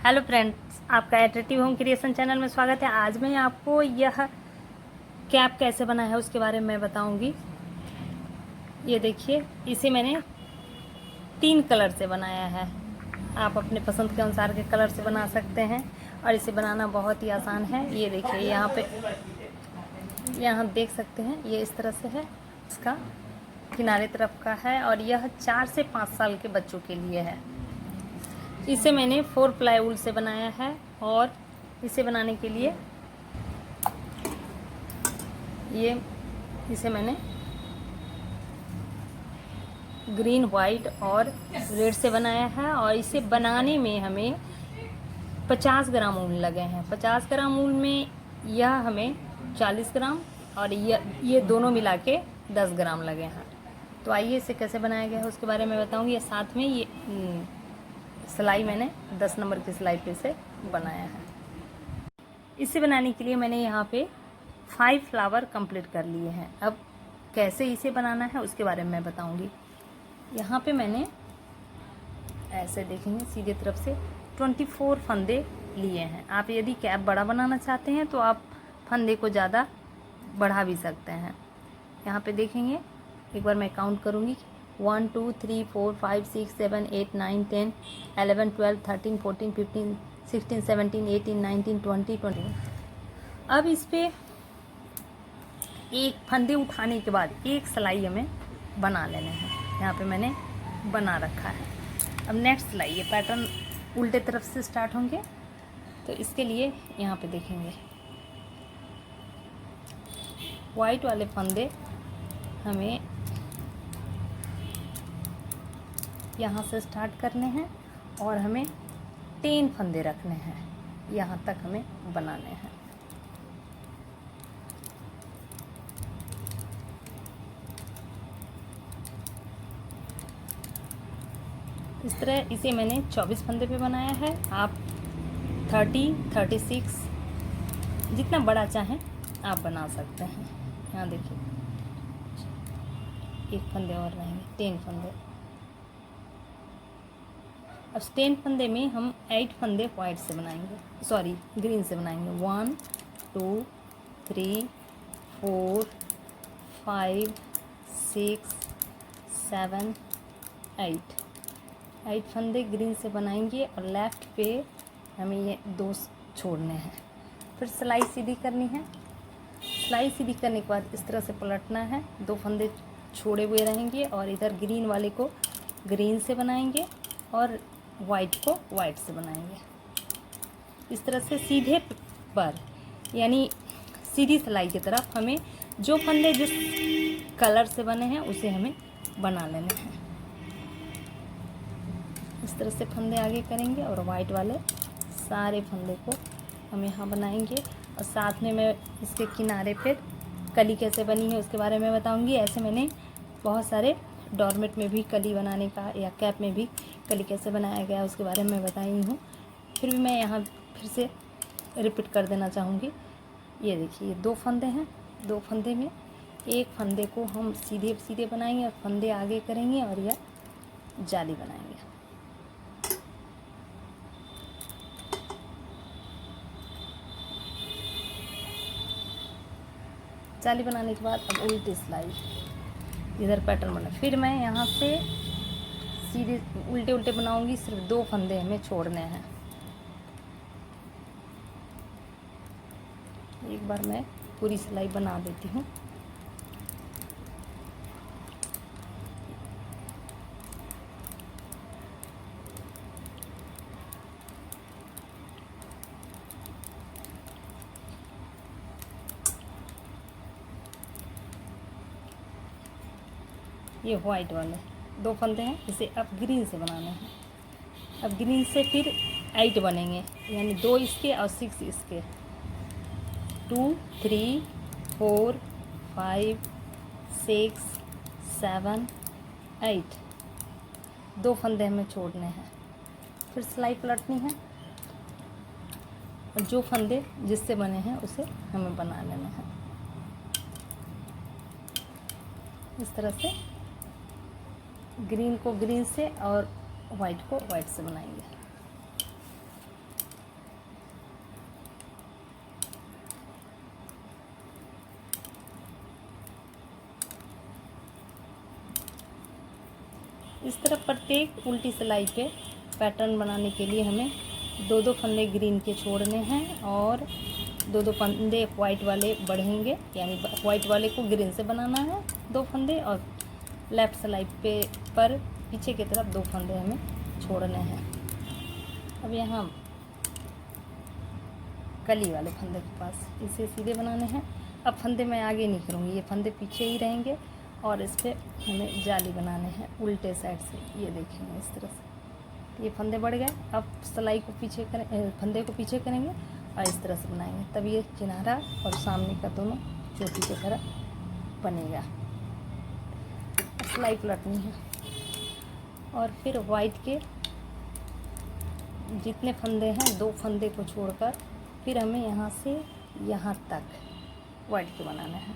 Hello friends, आपका attractive home creation channel में स्वागत है। आज मैं आपको यह कैप कैसे बना है उसके बारे में बताऊंगी। ये देखिए, इसे मैंने 3 कलर से बनाया है। आप अपने पसंद के अनुसार के कलर से बना सकते हैं और इसे बनाना बहुत ही आसान है। ये देखिए, यहाँ देख सकते हैं, ये इस तरह से है। इसका किनारे तरफ का है और यह 4 से 5 साल के बच्चों के लिए है। इसे मैंने 4 प्लाईवुड से बनाया है और इसे बनाने के लिए इसे मैंने ग्रीन, वाइट और रेड से बनाया है। और इसे बनाने में हमें 50 ग्राम ऊन लगे हैं। 50 ग्राम ऊन में यह हमें 40 ग्राम और ये दोनों मिला के 10 ग्राम लगे हैं। तो आइए इसे कैसे बनाया गया है उसके बारे में बताऊंगी। साथ में ये सिलाई मैंने 10 नंबर की सिलाई पे से बनाया है। इसे बनाने के लिए मैंने यहाँ पे 5 फ्लावर कंप्लीट कर लिए हैं। अब कैसे इसे बनाना है उसके बारे में मैं बताऊंगी। यहाँ पे मैंने ऐसे देखेंगे सीधे तरफ से 24 फंदे लिए हैं। आप यदि कैप बड़ा बनाना चाहते हैं तो आप फंदे को ज़्यादा बढ़ा भी सकते हैं। यहाँ पे देखेंगे, एक बार मैं काउंट करूँगी। 1 2 3 4 5 6 7 8 9 10 11 12 13 14 15 16 17 18 19 20 21। अब इस पे एक फंदे उठाने के बाद एक सिलाई हमें बना लेने हैं। यहाँ पे मैंने बना रखा है। अब नेक्स्ट सिलाई, ये पैटर्न उल्टे तरफ से स्टार्ट होंगे। तो इसके लिए यहाँ पे देखेंगे, वाइट वाले फंदे हमें यहाँ से स्टार्ट करने हैं और हमें 10 फंदे रखने हैं। यहाँ तक हमें बनाने हैं। इस तरह इसे मैंने 24 फंदे पे बनाया है। आप 30, 36 जितना बड़ा चाहें आप बना सकते हैं। यहाँ देखिए, एक फंदे और रहेंगे, 10 फंदे। अब 10 फंदे में हम 8 फंदे वाइट से बनाएंगे, सॉरी ग्रीन से बनाएंगे। 1 2 3 4 5 6 7 8 फंदे ग्रीन से बनाएंगे और लेफ़्ट पे हमें ये 2 छोड़ने हैं। फिर सिलाई सीधी करनी है। सिलाई सीधी करने के बाद इस तरह से पलटना है। 2 फंदे छोड़े हुए रहेंगे और इधर ग्रीन वाले को ग्रीन से बनाएंगे और वाइट को वाइट से बनाएंगे। इस तरह से सीधे पर, यानी सीधी सिलाई की तरफ हमें जो फंदे जिस कलर से बने हैं उसे हमें बना लेने हैं। इस तरह से फंदे आगे करेंगे और वाइट वाले सारे फंदे को हम यहाँ बनाएंगे। और साथ में मैं इसके किनारे पे कली कैसे बनी है उसके बारे में बताऊंगी। ऐसे मैंने बहुत सारे डोरमेट में भी कली बनाने का या कैप में भी कली कैसे बनाया गया उसके बारे में बताई हूँ। फिर भी मैं यहाँ फिर से रिपीट कर देना चाहूँगी। ये देखिए, ये 2 फंदे हैं। 2 फंदे में एक फंदे को हम सीधे सीधे बनाएंगे और फंदे आगे करेंगे और यह जाली बनाएंगे। जाली बनाने के बाद अब उल्टी सिलाई, इधर पैटर्न बना। फिर मैं यहाँ से सीधे उल्टे उल्टे बनाऊंगी। सिर्फ 2 फंदे हमें छोड़ने हैं। एक बार मैं पूरी सिलाई बना देती हूँ। ये वाइट वाले 2 फंदे हैं, इसे अब ग्रीन से बनाने हैं। अब ग्रीन से फिर 8 बनेंगे, यानी 2 इसके और 6 इसके। 2 3 4 5 6 7 8 2 फंदे हमें छोड़ने हैं। फिर सिलाई पलटनी है और जो फंदे जिससे बने हैं उसे हमें बना लेना है। इस तरह से ग्रीन को ग्रीन से और वाइट को वाइट से बनाएंगे। इस तरह प्रत्येक उल्टी सिलाई पे पैटर्न बनाने के लिए हमें 2-2 फंदे ग्रीन के छोड़ने हैं और 2-2 फंदे वाइट वाले बढ़ेंगे, यानी वाइट वाले को ग्रीन से बनाना है 2 फंदे, और लेफ़्ट सिलाई पे पर पीछे की तरफ 2 फंदे हमें छोड़ने हैं। अब यहाँ कली वाले फंदे के पास इसे सीधे बनाने हैं। अब फंदे मैं आगे नहीं करूँगी, ये फंदे पीछे ही रहेंगे और इस पर हमें जाली बनाने हैं उल्टे साइड से। ये देखेंगे इस तरह से ये फंदे बढ़ गए। अब सिलाई को पीछे करें, फंदे को पीछे करेंगे और इस तरह से बनाएंगे, तब ये किनारा और सामने का दोनों चोटी की तरह बनेगा। सिलाई पलटनी है और फिर वाइट के जितने फंदे हैं 2 फंदे को छोड़कर फिर हमें यहाँ से यहाँ तक वाइट के बनाना है।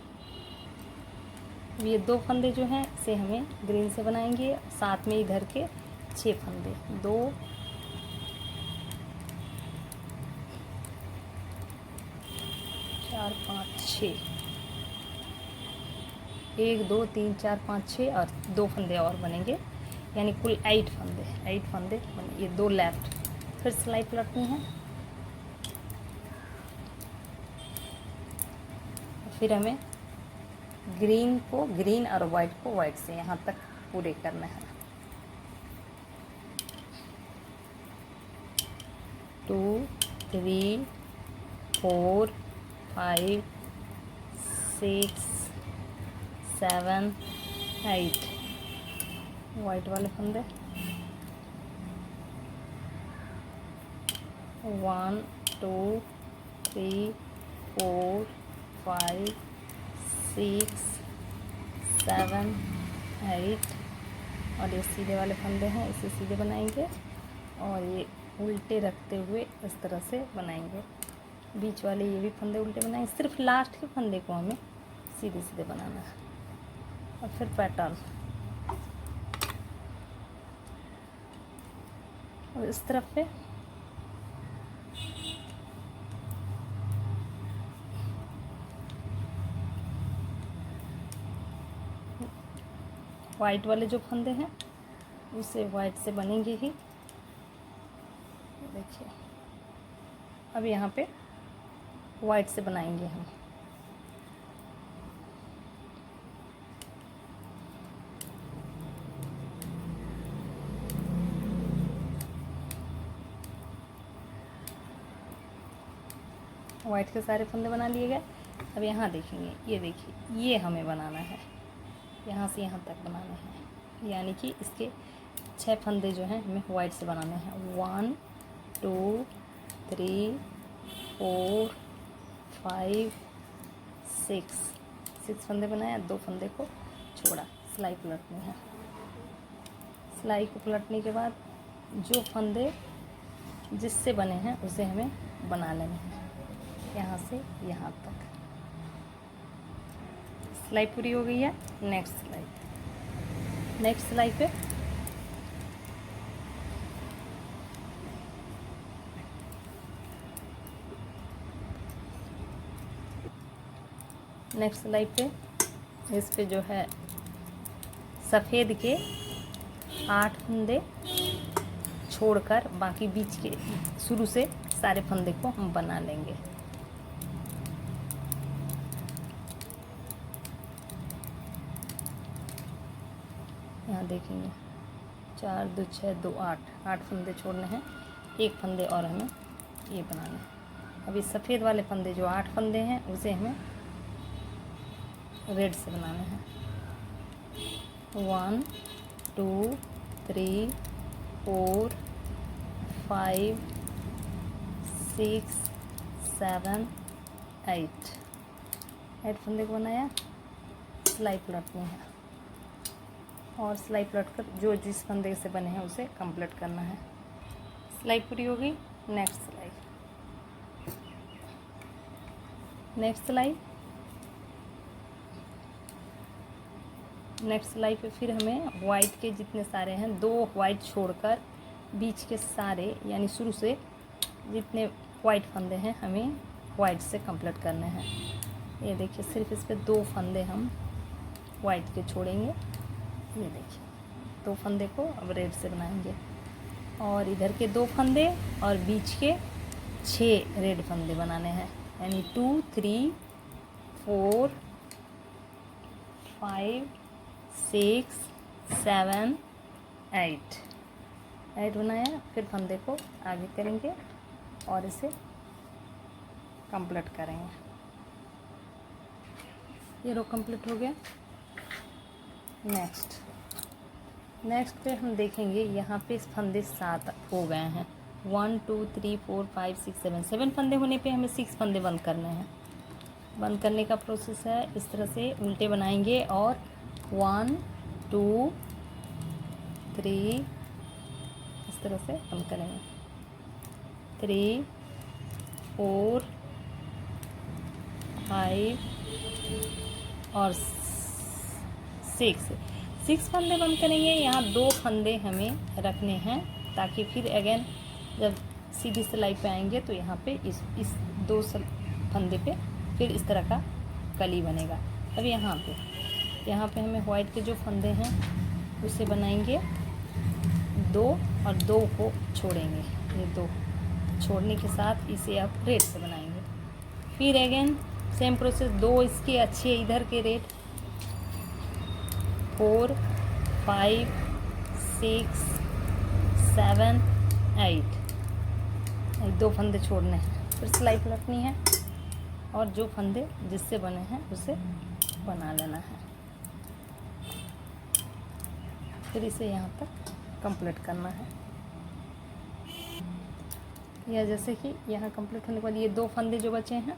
ये 2 फंदे जो हैं इसे हमें ग्रीन से बनाएंगे, साथ में इधर के 6 फंदे 2 4 5 6 1 2 3 4 5 6 और 2 फंदे और बनेंगे, यानी कुल 8 फंदे बने। ये 2 लेफ्ट। फिर सिलाई पलटनी है, फिर हमें ग्रीन को ग्रीन और वाइट को वाइट से यहाँ तक पूरे करना है। 2 3 4 5 6 7 8 वाइट वाले फंदे 1 2 3 4 5 6 7 8 और ये सीधे वाले फंदे हैं, इसे सीधे बनाएंगे और ये उल्टे रखते हुए इस तरह से बनाएंगे। बीच वाले ये भी फंदे उल्टे बनाएंगे, सिर्फ लास्ट के फंदे को हमें सीधे सीधे बनाना है। और फिर पैटर्न और इस तरफ पे वाइट वाले जो फंदे हैं उसे वाइट से बनेंगे ही। देखिए अब यहाँ पे वाइट से बनाएंगे हम। वाइट के सारे फंदे बना लिए गए। अब यहाँ देखेंगे, ये देखिए ये हमें बनाना है, यहाँ से यहाँ तक बनाना है, यानी कि इसके 6 फंदे जो हैं हमें वाइट से बनाने हैं। 1 2 3 4 5 6 फंदे बनाया, 2 फंदे को छोड़ा। सिलाई पलटनी है। सिलाई को पलटने के बाद जो फंदे जिससे बने हैं उसे हमें बना लेने हैं, यहाँ से यहाँ तक। सिलाई पूरी हो गई है। नेक्स्ट सिलाई पे इस पे जो है सफ़ेद के 8 फंदे छोड़कर बाकी बीच के शुरू से सारे फंदे को हम बना लेंगे। यहाँ देखेंगे 4 2 6 2 8 फंदे छोड़ने हैं, 1 फंदे और हमें ये बनाना है। अभी सफ़ेद वाले फंदे जो 8 फंदे हैं उसे हमें रेड से बनाने हैं। 1 2 3 4 5 6 7 8 फंदे को बनाया। सिलाई पलटनी है और सिलाई पलट कर जो जिस फंदे से बने हैं उसे कंप्लीट करना है। सिलाई पूरी हो गई। नेक्स्ट सिलाई पे फिर हमें वाइट के जितने सारे हैं 2 वाइट छोड़कर बीच के सारे यानी शुरू से जितने वाइट फंदे हैं हमें वाइट से कंप्लीट करने हैं। ये देखिए सिर्फ इस पे 2 फंदे हम वाइट के छोड़ेंगे। ये देखिए 2 फंदे को अब रेड से बनाएंगे, और इधर के 2 फंदे और बीच के 6 रेड फंदे बनाने हैं, यानी 2 3 4 5 6 7 8 बनाया। फिर फंदे को आगे करेंगे और इसे कंप्लीट करेंगे। ये रो कंप्लीट हो गया। नेक्स्ट पे हम देखेंगे यहाँ पे फंदे 7 हो गए हैं। 1 2 3 4 5 6 7 फंदे होने पे हमें 6 फंदे बंद करने हैं। बंद करने का प्रोसेस है, इस तरह से उल्टे बनाएंगे और 1 2 3 इस तरह से बंद करेंगे। 3 4 5 और 6 फंदे बंद करेंगे। यहाँ 2 फंदे हमें रखने हैं, ताकि फिर अगेन जब सीधी सिलाई पे आएंगे तो यहाँ पे इस 2 फंदे पे फिर इस तरह का कली बनेगा। अब यहाँ पे हमें वाइट के जो फंदे हैं उसे बनाएंगे 2 और 2 को छोड़ेंगे। ये 2 छोड़ने के साथ इसे आप रेड से बनाएंगे। फिर अगेन सेम प्रोसेस, 2 इसके अच्छे इधर के रेड, 4 5 6 7 8 2 फंदे छोड़ने हैं। फिर सिलाई पलटनी है और जो फंदे जिससे बने हैं उसे बना लेना है। फिर इसे यहाँ तक कंप्लीट करना है। या जैसे कि यहाँ कंप्लीट होने के बाद ये 2 फंदे जो बचे हैं,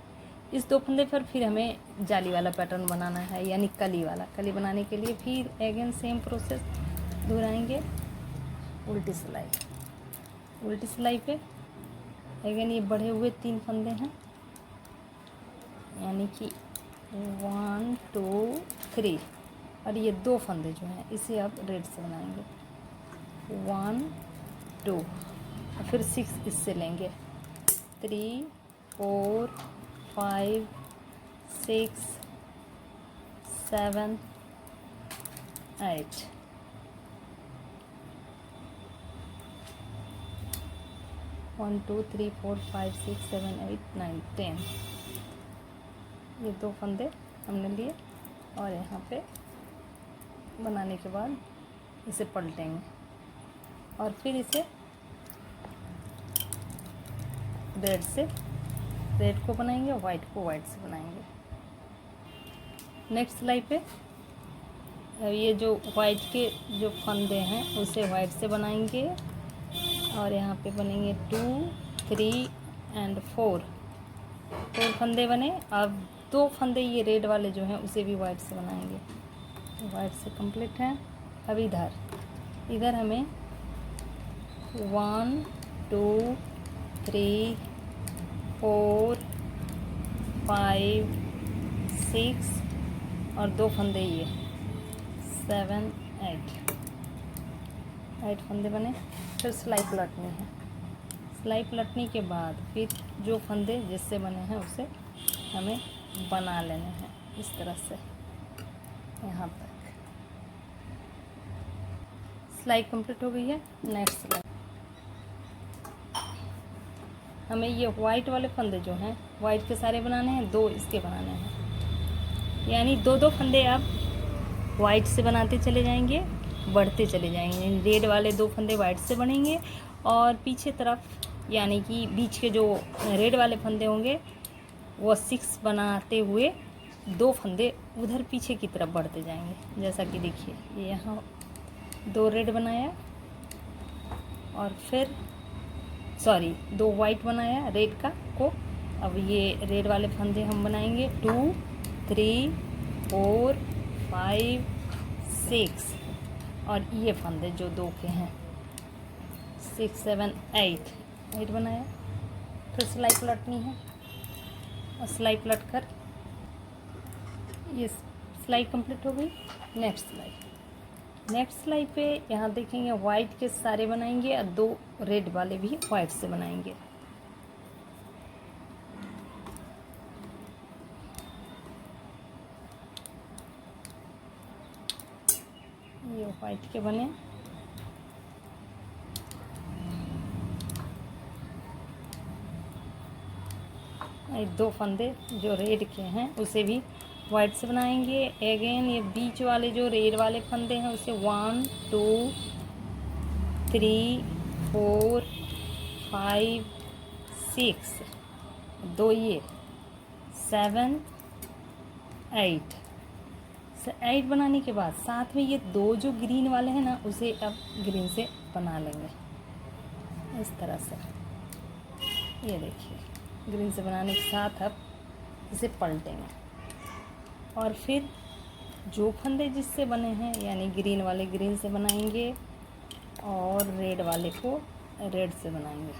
इस 2 फंदे पर फिर हमें जाली वाला पैटर्न बनाना है, यानी कली वाला। कली बनाने के लिए फिर अगेन सेम प्रोसेस दोहराएंगे। उल्टी सिलाई पे अगेन ये बढ़े हुए 3 फंदे हैं, यानी कि 1 2 3, और ये 2 फंदे जो हैं इसे आप रेड से बनाएंगे। 1 2 और फिर 6 इससे लेंगे। 3 4 5 6 7 8 1 2 3 4 5 6 7 8 9 10 ये 2 फंदे हमने लिए, और यहाँ पे बनाने के बाद इसे पलटेंगे और फिर इसे रेड को बनाएंगे, वाइट को वाइट से बनाएंगे। नेक्स्ट सिलाई पे ये जो वाइट के जो फंदे हैं उसे वाइट से बनाएंगे, और यहाँ पे बनेंगे 2 3 एंड 4 फंदे बने। अब 2 फंदे ये रेड वाले जो हैं उसे भी वाइट से बनाएंगे। वाइट से कंप्लीट है। अब इधर हमें 1 2 3 4 5 6 और 2 फंदे ये 7 8 फंदे बने। फिर सिलाई पलटनी है। सिलाई पलटने के बाद फिर जो फंदे जिससे बने हैं उसे हमें बना लेने हैं इस तरह से यहाँ तक। सिलाई कंप्लीट हो गई है। नेक्स्ट सिलाई हमें ये वाइट वाले फंदे जो हैं वाइट के सारे बनाने हैं, 2 इसके बनाने हैं, यानी 2 फंदे आप वाइट से बनाते चले जाएंगे, बढ़ते चले जाएंगे। रेड वाले 2 फंदे वाइट से बनेंगे और पीछे तरफ यानी कि बीच के जो रेड वाले फंदे होंगे वो 6 बनाते हुए 2 फंदे उधर पीछे की तरफ बढ़ते जाएंगे। जैसा कि देखिए ये यहाँ 2 रेड बनाया और फिर 2 वाइट बनाया रेड का को। अब ये रेड वाले फंदे हम बनाएंगे 2 3 4 5 6 और ये फंदे जो 2 के हैं 6 7 8 बनाया। फिर सिलाई पलटनी है और सिलाई पलट कर ये सिलाई कंप्लीट हो गई। नेक्स्ट सिलाई पे यहाँ देखेंगे वाइट के सारे बनाएंगे और 2 रेड वाले भी वाइट से बनाएंगे। ये वाइट के बने ये 2 फंदे जो रेड के हैं उसे भी वाइट से बनाएंगे। अगेन ये बीच वाले जो रेड वाले फंदे हैं उसे 1 2 3 4 5 6, 2 ये 7 8 8 बनाने के बाद साथ में ये 2 जो ग्रीन वाले हैं ना उसे अब ग्रीन से बना लेंगे इस तरह से। ये देखिए ग्रीन से बनाने के साथ अब इसे पलटेंगे और फिर जो फंदे जिससे बने हैं यानी ग्रीन वाले ग्रीन से बनाएंगे और रेड वाले को रेड से बनाएंगे।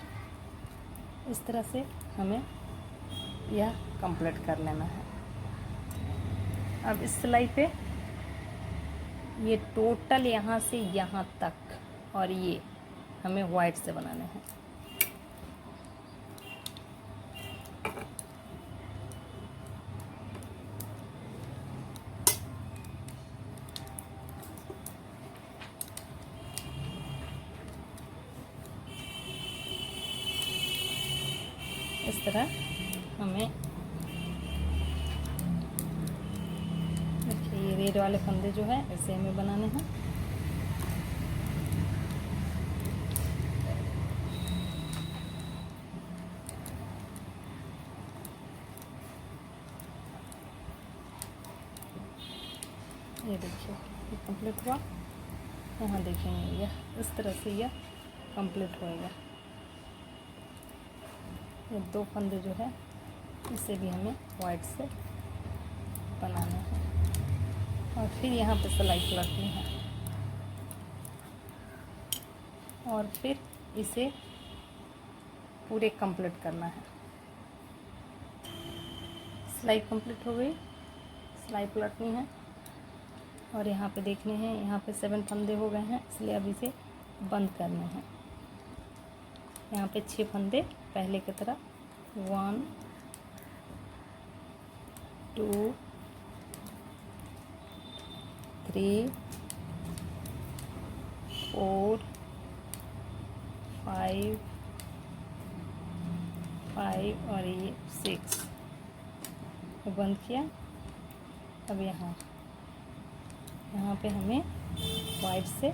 इस तरह से हमें यह कंप्लीट कर लेना है। अब इस सिलाई पे ये टोटल यहाँ से यहाँ तक और ये हमें वाइट से बनाने हैं। इस तरह हमें देखिए ये रेड वाले फंदे जो है ऐसे हमें बनाने हैं। ये देखिए ये कंप्लीट हुआ। यहाँ देखेंगे यह इस तरह से यह कंप्लीट होएगा। ये 2 फंदे जो है इसे भी हमें वाइट से बनाना है और फिर यहाँ पे सिलाई पलटनी है और फिर इसे पूरे कंप्लीट करना है। सिलाई कंप्लीट हो गई, सिलाई पलटनी है और यहाँ पे देखने हैं यहाँ पे 7 फंदे हो गए हैं इसलिए अब इसे बंद करने हैं। यहाँ पे 6 फंदे पहले की तरह 1 2 3 4 5 5 और ये 6 बंद किया। अब यहाँ पे हमें वाइट से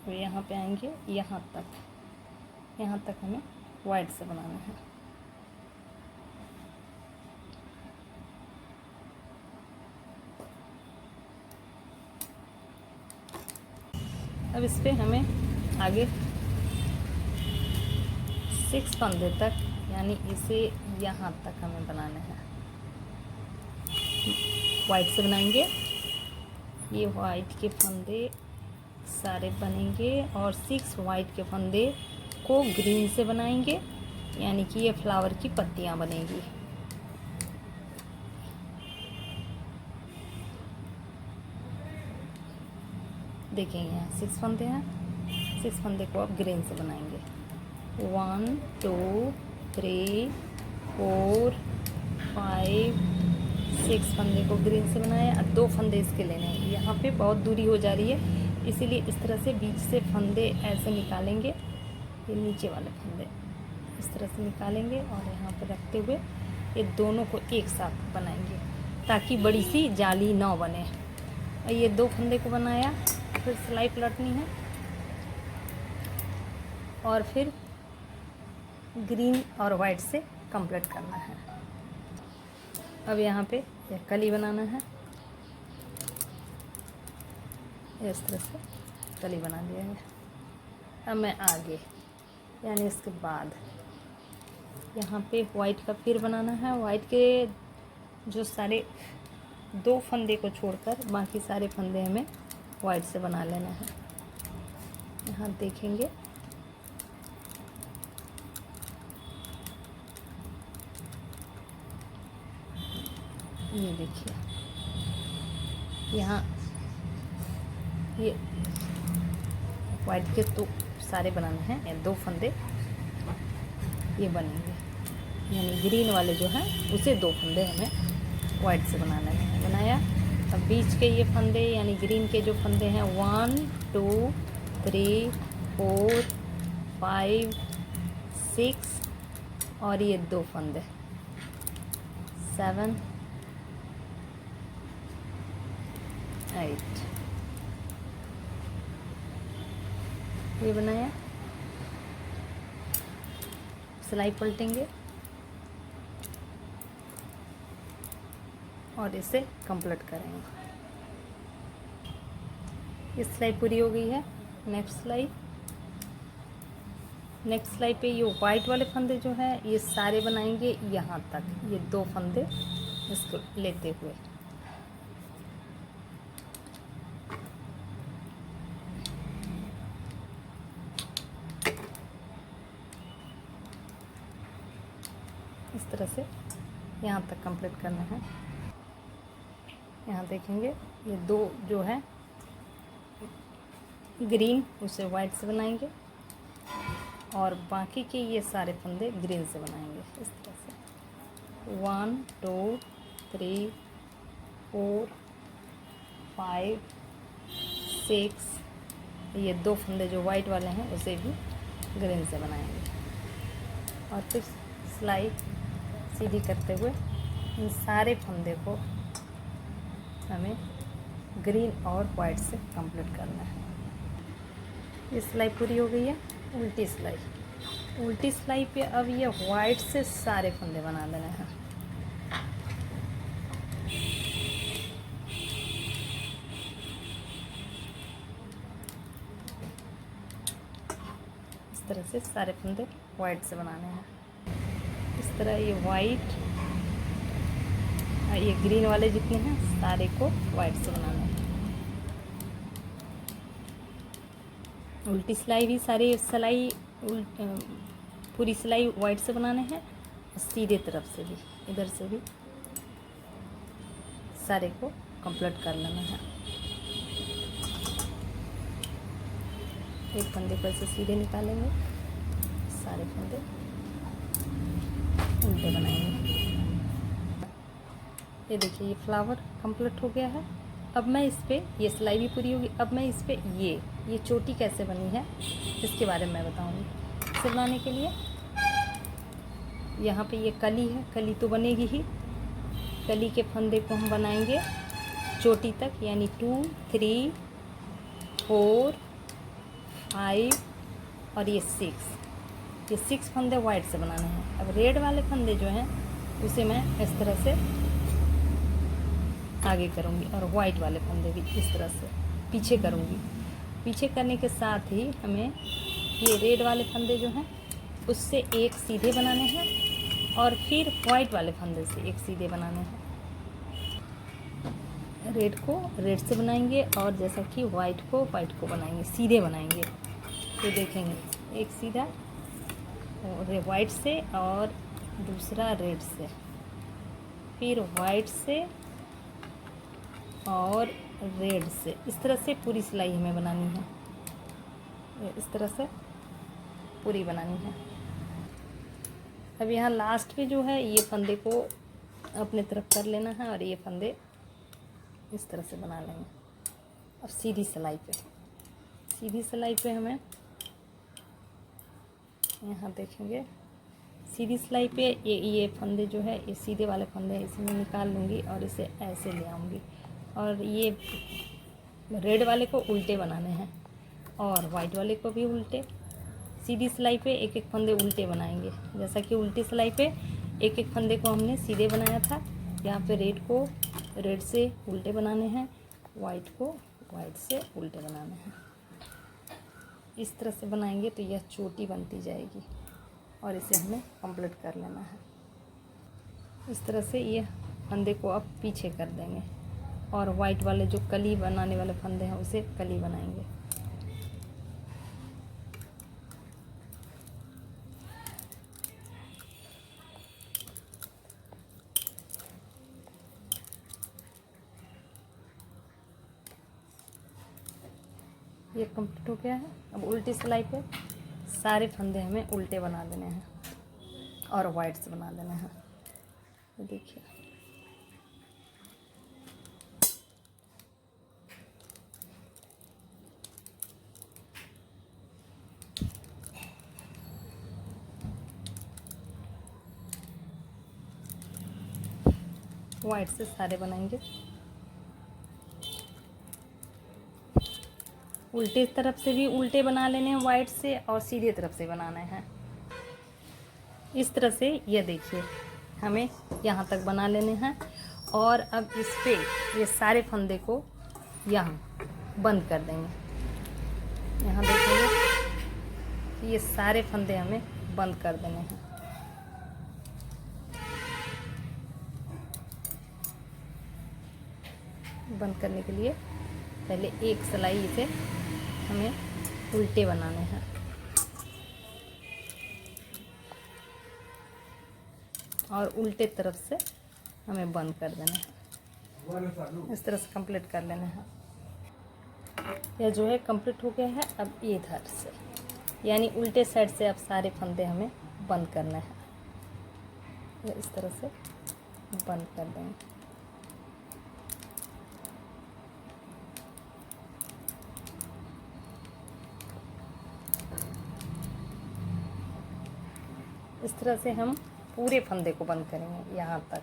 तो यहाँ पे आएंगे यहाँ तक हमें वाइट से बनाना है। अब इस पे हमें आगे 6 फंदे तक यानी इसे यहाँ तक हमें बनाना है। वाइट से बनाएंगे, ये वाइट के फंदे सारे बनेंगे और 6 वाइट के फंदे को ग्रीन से बनाएंगे यानी कि ये फ्लावर की पत्तियाँ बनेगी। देखेंगे यहाँ 6 फंदे हैं, 6 फंदे को अब ग्रीन से बनाएंगे। 1 2 3 4 5 6 फंदे को ग्रीन से बनाया। अब 2 फंदे इसके लेने हैं। यहाँ पे बहुत दूरी हो जा रही है इसीलिए इस तरह से बीच से फंदे ऐसे निकालेंगे। ये नीचे वाले फंदे इस तरह से निकालेंगे और यहाँ पर रखते हुए ये दोनों को एक साथ बनाएंगे ताकि बड़ी सी जाली ना बने। और ये 2 फंदे को बनाया, फिर सिलाई पलटनी है और फिर ग्रीन और वाइट से कंप्लीट करना है। अब यहाँ पे यह कली बनाना है। इस तरह से कली बना लिया है। अब मैं आगे यानी इसके बाद यहाँ पे वाइट का फिर बनाना है। वाइट के जो सारे 2 फंदे को छोड़कर बाकी सारे फंदे हमें वाइट से बना लेना है। यहाँ देखेंगे ये देखिए यहाँ ये वाइट के तो सारे बनाने हैं। ये 2 फंदे ये बनेंगे यानी ग्रीन वाले जो हैं उसे 2 फंदे हमें वाइट से बनाना है। बनाया अब बीच के ये फंदे यानी ग्रीन के जो फंदे हैं 1 2 3 4 5 6 और ये 2 फंदे 7 8 ये बनाया। सिलाई पलटेंगे और इसे कंप्लीट करेंगे। ये सिलाई पूरी हो गई है। नेक्स्ट सिलाई पे ये वाइट वाले फंदे जो है ये सारे बनाएंगे यहाँ तक, ये 2 फंदे इसको लेते हुए। इस तरह से यहाँ तक कंप्लीट करना है। यहाँ देखेंगे ये 2 जो है ग्रीन उसे वाइट से बनाएंगे और बाकी के ये सारे फंदे ग्रीन से बनाएंगे। इस तरह से 1 2 3 4 5 6 ये 2 फंदे जो वाइट वाले हैं उसे भी ग्रीन से बनाएंगे और फिर सिलाई सीधी करते हुए इन सारे फंदे को हमें ग्रीन और वाइट से कंप्लीट करना है। ये सिलाई पूरी हो गई है। उल्टी सिलाई पे अब ये वाइट से सारे फंदे बना देने हैं। इस तरह से सारे फंदे वाइट से बनाने हैं। इस तरह ये वाइट ये ग्रीन वाले जितने हैं सारे को वाइट से बनाना है। उल्टी सिलाई भी सारी सिलाई पूरी सिलाई वाइट से बनाने हैं और सीधे तरफ से भी इधर से भी सारे को कंप्लीट कर लेना है। एक फंदे पर से सीधे निकालेंगे, सारे फंदे उल्टे बनाएंगे। ये देखिए ये फ्लावर कंप्लीट हो गया है। अब मैं इस पे ये सिलाई भी पूरी होगी। अब मैं इस पे ये चोटी कैसे बनी है इसके बारे में बताऊंगी। इसे बनाने के लिए यहाँ पे ये कली है, कली तो बनेगी ही। कली के फंदे को हम बनाएंगे चोटी तक, यानी 2 3 4 5 और ये 6। ये 6 फंदे वाइट से बनाने हैं। अब रेड वाले फंदे जो हैं उसे मैं इस तरह से आगे करूँगी और वाइट वाले फंदे भी इस तरह से पीछे करूँगी। पीछे करने के साथ ही हमें ये रेड वाले फंदे जो हैं उससे एक सीधे बनाने हैं और फिर वाइट वाले फंदे से एक सीधे बनाने हैं। रेड को रेड से बनाएंगे और जैसा कि वाइट को बनाएंगे, सीधे बनाएंगे। तो देखेंगे एक सीधा और वाइट से और दूसरा रेड से, फिर वाइट से और रेड से। इस तरह से पूरी सिलाई हमें बनानी है। इस तरह से पूरी बनानी है। अब यहाँ लास्ट पे जो है ये फंदे को अपने तरफ कर लेना है और ये फंदे इस तरह से बना लेंगे। अब सीधी सिलाई पे हमें यहाँ देखेंगे सीधी सिलाई पे ये फंदे जो है ये सीधे वाले फंदे हैं, इसे मैं निकाल लूँगी और इसे ऐसे ले आऊँगी और ये रेड वाले को उल्टे बनाने हैं और वाइट वाले को भी उल्टे। सीधी सिलाई पे एक एक फंदे उल्टे बनाएंगे, जैसा कि उल्टी सिलाई पे एक एक फंदे को हमने सीधे बनाया था। यहाँ पे रेड को रेड से उल्टे बनाने हैं, वाइट को वाइट से उल्टे बनाने हैं। इस तरह से बनाएंगे तो यह चोटी बनती जाएगी और इसे हमें कंप्लीट कर लेना है। इस तरह से ये फंदे को अब पीछे कर देंगे और वाइट वाले जो कली बनाने वाले फंदे हैं उसे कली बनाएंगे। ये कंप्लीट हो गया है। अब उल्टी सिलाई पे सारे फंदे हमें उल्टे बना देने हैं और वाइट से बना देने हैं। देखिए वाइट से सारे बनाएंगे। उल्टे तरफ से भी उल्टे बना लेने हैं वाइट से, और सीधे तरफ से बनाना है। इस तरह से ये देखिए हमें यहाँ तक बना लेने हैं। और अब इस पे ये सारे फंदे को यहाँ बंद कर देंगे। यहाँ देखेंगे कि ये सारे फंदे हमें बंद कर देने हैं। बंद करने के लिए पहले एक सिलाई से हमें उल्टे बनाने हैं। और उल्टे तरफ से हमें बंद कर देना है। इस तरह से कंप्लीट कर लेना है। यह जो है कंप्लीट हो गया है। अब इधर से यानी उल्टे साइड से अब सारे फंदे हमें बंद करना है। ये इस तरह से बंद कर देंगे। इस तरह से हम पूरे फंदे को बंद करेंगे यहाँ तक।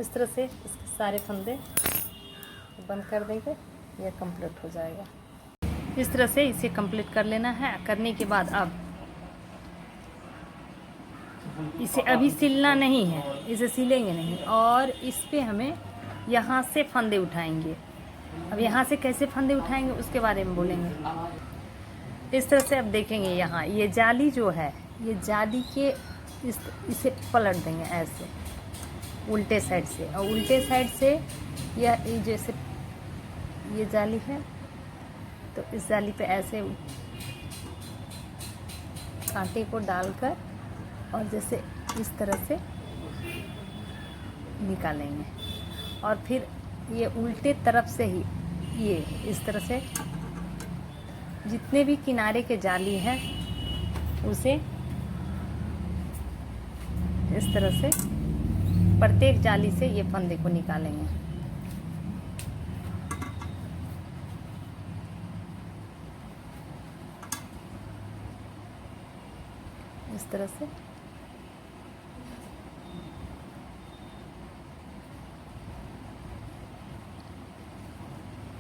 इस तरह से इसके सारे फंदे बंद कर देंगे। यह कंप्लीट हो जाएगा। इस तरह से इसे कंप्लीट कर लेना है। करने के बाद अब इसे अभी सिलना नहीं है, इसे सिलेंगे नहीं। और इस पे हमें यहाँ से फंदे उठाएंगे। अब यहाँ से कैसे फंदे उठाएंगे उसके बारे में बोलेंगे। इस तरह से अब देखेंगे यहाँ ये जाली जो है, ये जाली के इसे पलट देंगे ऐसे उल्टे साइड से। और उल्टे साइड से यह जैसे ये जाली है तो इस जाली पे ऐसे कांटे को डालकर और जैसे इस तरह से निकालेंगे। और फिर ये उल्टे तरफ से ही ये इस तरह से जितने भी किनारे के जाली हैं उसे इस तरह से प्रत्येक जाली से ये फंदे को निकालेंगे। इस तरह से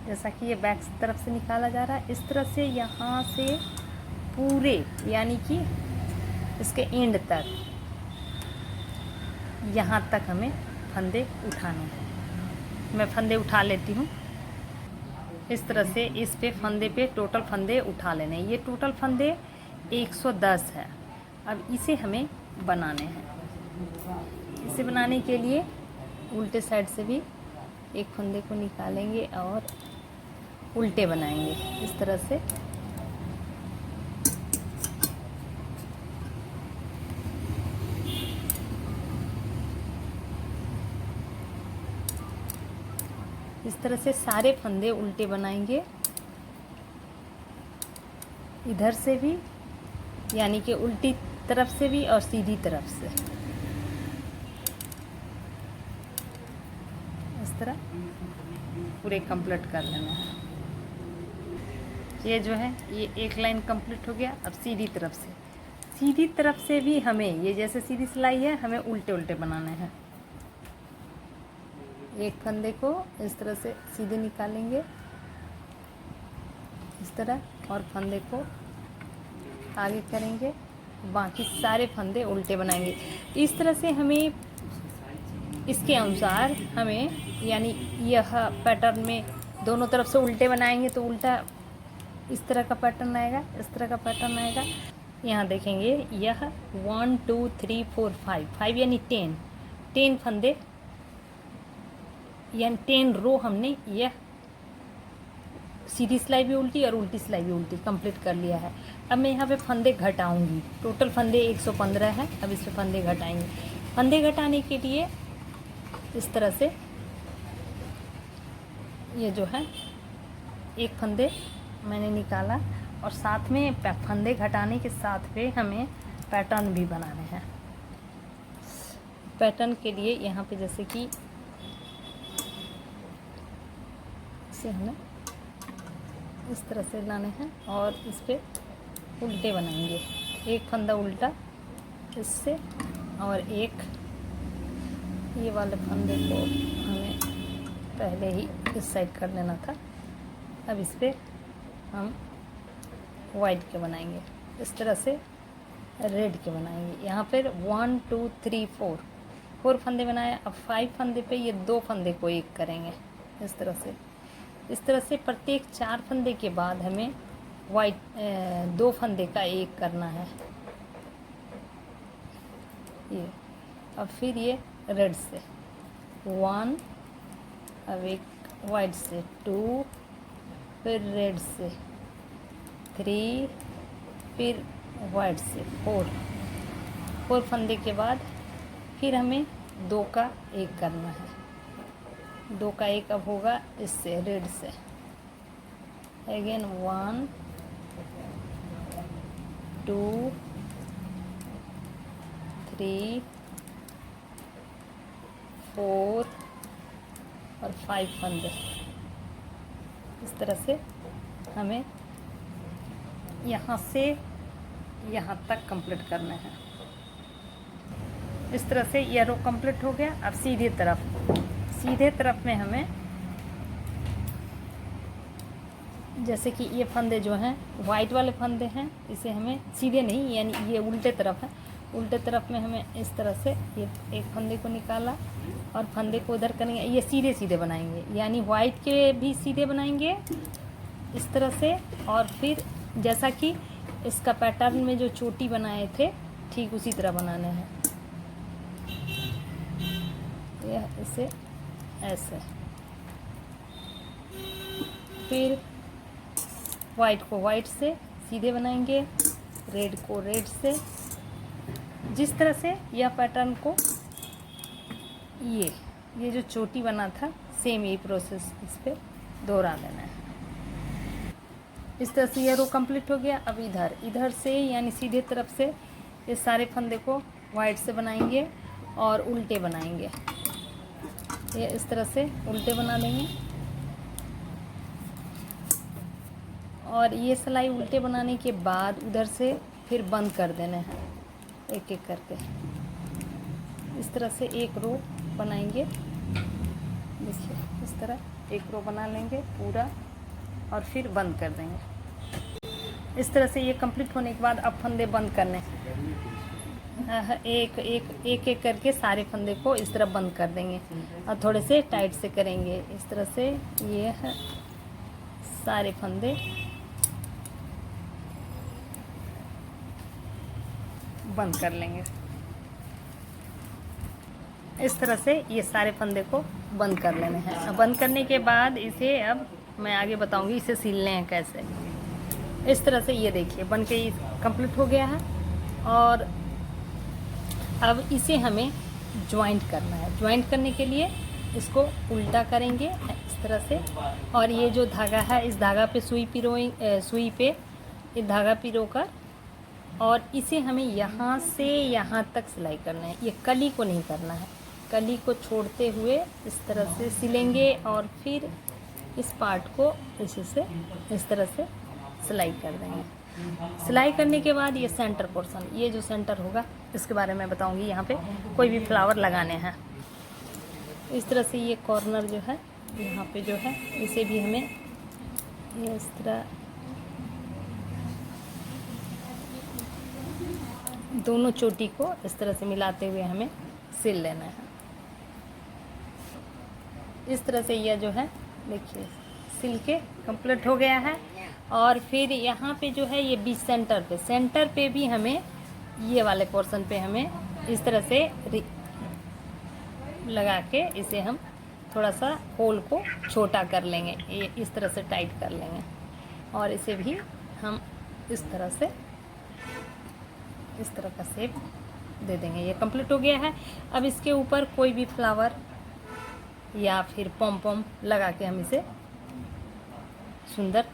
जैसा कि ये बैक तरफ से निकाला जा रहा है, इस तरह से यहाँ से पूरे यानी कि इसके एंड तक यहाँ तक हमें फंदे उठाने हैं। मैं फंदे उठा लेती हूँ। इस तरह से इस पे फंदे पे टोटल फंदे उठा लेने हैं। ये टोटल फंदे 110 है। अब इसे हमें बनाने हैं। इसे बनाने के लिए उल्टे साइड से भी एक फंदे को निकालेंगे और उल्टे बनाएंगे इस तरह से। इस तरह से सारे फंदे उल्टे बनाएंगे। इधर से भी यानी कि उल्टी तरफ से भी और सीधी तरफ से इस तरह पूरे कंप्लीट कर लेना है। ये जो है ये एक लाइन कंप्लीट हो गया। अब सीधी तरफ से भी हमें ये जैसे सीधी सिलाई है हमें उल्टे उल्टे बनाने हैं। एक फंदे को इस तरह से सीधे निकालेंगे इस तरह और फंदे को आगे करेंगे। बाकी सारे फंदे उल्टे बनाएंगे। इस तरह से हमें इसके अनुसार हमें यानी यह पैटर्न में दोनों तरफ से उल्टे बनाएंगे तो उल्टा इस तरह का पैटर्न आएगा, इस तरह का पैटर्न आएगा। यहाँ देखेंगे यह 1 2 3 4 5 यानी 10 फंदे यानी 10 रो हमने यह सीधी सिलाई भी उल्टी और उल्टी सिलाई भी उल्टी कंप्लीट कर लिया है। अब मैं यहाँ पे फंदे घटाऊंगी। टोटल फंदे 115 है। अब इस पे फंदे घटाएंगे। फंदे घटाने के लिए इस तरह से ये जो है एक फंदे मैंने निकाला और साथ में फंदे घटाने के साथ पे हमें पैटर्न भी बनाने हैं। पैटर्न के लिए यहाँ पे जैसे कि इसे हमें इस तरह से लाने हैं और इस पे उल्टे बनाएंगे। एक फंदा उल्टा इससे और एक ये वाले फंदे को हमें पहले ही इस साइड कर लेना था। अब इस पर हम वाइट के बनाएंगे, इस तरह से रेड के बनाएंगे। यहाँ पर 1 2 3 4 फंदे बनाए। अब 5 फंदे पे ये 2 फंदे को एक करेंगे इस तरह से प्रत्येक 4 फंदे के बाद हमें वाइट 2 फंदे का एक करना है ये। अब फिर ये रेड से 1, अब एक वाइट से 2, फिर रेड से 3, फिर वाइट से 4 फंदे के बाद फिर हमें 2 का एक करना है। 2 का एक अब होगा इससे रेड से, अगेन 1 2 3 4 और 5 फंदे। इस तरह से हमें यहाँ से यहाँ तक कंप्लीट करना है। इस तरह से ये रो कंप्लीट हो गया। अब सीधे तरफ में हमें, जैसे कि ये फंदे जो हैं वाइट वाले फंदे हैं, इसे हमें सीधे नहीं, यानी ये उल्टे तरफ है, उल्टे तरफ में हमें इस तरह से ये एक फंदे को निकाला और फंदे को उधर करेंगे। ये सीधे सीधे बनाएंगे, यानी वाइट के भी सीधे बनाएंगे इस तरह से। और फिर जैसा कि इसका पैटर्न में जो चोटी बनाए थे ठीक उसी तरह बनाने हैं। यह इसे ऐसे, फिर वाइट को वाइट से सीधे बनाएंगे, रेड को रेड से। जिस तरह से यह पैटर्न को ये जो चोटी बना था सेम यही प्रोसेस इस पर दोहरा देना है। इस तरह से यह रो कंप्लीट हो गया। अब इधर से यानी सीधे तरफ से ये सारे फंदे को वाइट से बनाएंगे और उल्टे बनाएंगे। ये इस तरह से उल्टे बना लेंगे और ये सिलाई उल्टे बनाने के बाद उधर से फिर बंद कर देने हैं एक एक करके। इस तरह से एक रो बनाएंगे, देखिए इस तरह एक रो बना लेंगे पूरा और फिर बंद कर देंगे। इस तरह से ये कंप्लीट होने के बाद अब फंदे बंद करने, एक एक करके सारे फंदे को इस तरह बंद कर देंगे और थोड़े से टाइट से करेंगे। इस तरह से ये सारे फंदे बंद कर लेंगे। इस तरह से ये सारे फंदे को बंद कर लेने हैं। बंद करने के बाद इसे अब मैं आगे बताऊंगी इसे सिलने हैं कैसे। इस तरह से ये देखिए बन के कंप्लीट हो गया है और अब इसे हमें ज्वाइंट करना है। ज्वाइंट करने के लिए इसको उल्टा करेंगे इस तरह से और ये जो धागा है इस धागा पे सुई पे ये धागा पिरोकर और इसे हमें यहाँ से यहाँ तक सिलाई करना है। ये कली को नहीं करना है, कली को छोड़ते हुए इस तरह से सिलेंगे और फिर इस पार्ट को इसी से इस तरह से सिलाई कर देंगे। सिलाई करने के बाद ये सेंटर पोर्शन, ये जो सेंटर होगा इसके बारे में बताऊंगी। यहाँ पे कोई भी फ्लावर लगाने हैं। इस तरह से ये कॉर्नर जो है यहाँ पे जो है इसे भी हमें ये इस तरह दोनों चोटी को इस तरह से मिलाते हुए हमें सिल लेना है। इस तरह से यह जो है देखिए सिल के कंप्लीट हो गया है। और फिर यहाँ पे जो है ये बीच सेंटर पे भी हमें ये वाले पोर्शन पे हमें इस तरह से लगा के इसे हम थोड़ा सा होल को छोटा कर लेंगे, ये इस तरह से टाइट कर लेंगे और इसे भी हम इस तरह से इस तरह का शेप दे देंगे। ये कंप्लीट हो गया है। अब इसके ऊपर कोई भी फ्लावर या फिर पॉम लगा के हम इसे सुंदर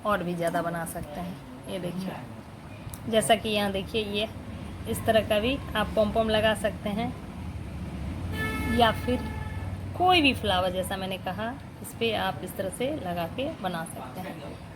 और भी ज़्यादा बना सकते हैं। ये देखिए जैसा कि यहाँ देखिए ये इस तरह का भी आप पॉम लगा सकते हैं या फिर कोई भी फ्लावर जैसा मैंने कहा इस पर आप इस तरह से लगा के बना सकते हैं।